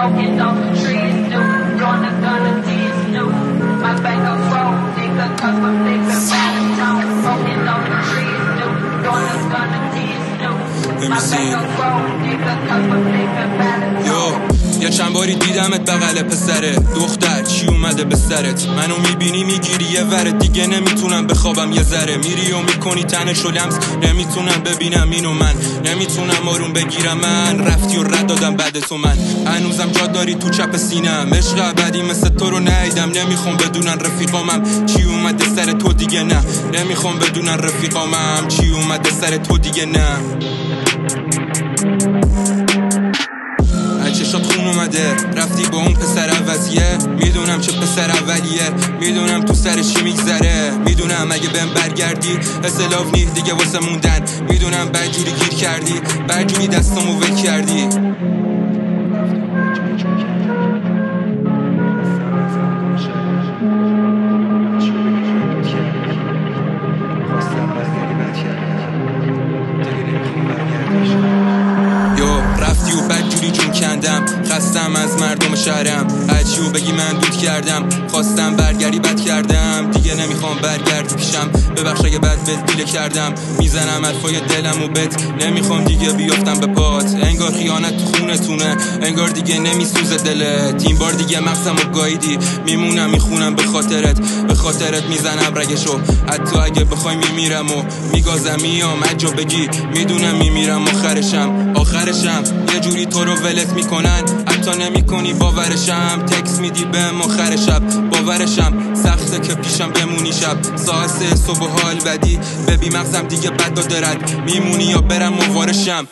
Smoking off the trees, new. Gonna tease, new. My bank of phone, nigga, cause my nigga out of town. Smoking off the trees, new. Gonna tease, new. My bank of phone, nigga, cause my nigga out of town. یا چند باری دیدمت بغل پسره دختر چی اومده به سرت منو میبینی میگیری یه وره دیگه نمیتونم بخوابم یه ذره میری و میکنی تنشو لمس نمیتونم ببینم اینو من نمیتونم آروم بگیرم من رفتی و رد دادم بعد تو من هنوزم جا داری تو چپ سینم عشق ابدی مثل تو رو ندیدم نمیخوام بدونن رفیقامم چی اومده سر تو دیگه نه نمیخوام بدونن رفیقامم چی اومده سر تو دیگه نه چشات خون اومده رفتی با اون پسر عوضیه میدونم چه پسر اولیه میدونم تو سرش چی میگذره میدونم اگه بهم برگردی اسلاف نی دیگه واسه موندن میدونم بدجوری گیر کردی بدجوری دستامو ول کردی رفتی و بدجوری جون کندم خستم از مردم شهرم هرچی و بگی من دود کردم خواستم برگردی بد کردم دیگه نمیخوام برگردی پیشم ببخش اگه بد بهت دیله کردم میزنم حرفای دلم و بت نمیخوام دیگه بیافتم به پات انگار خیانت تو خونتونه انگار دیگه نمیسوزه دلت این بار دیگه مغزم و گایدی میمونم میخونم به خاطرت میزنم رگشو حتی اگه بخوای میمیرم و میگازم میام عجا بگی میدونم میمیرم آخرشم یه جوری تو رو ولت میکنن حتی نمیکنی باورشم تکس میدی بهم آخر شب باورشم سخته که پیشم بمونی شب ساعت 3 صبح حال بدی ببی مغزم دیگه بد داده رد میمونی یا برم موارشم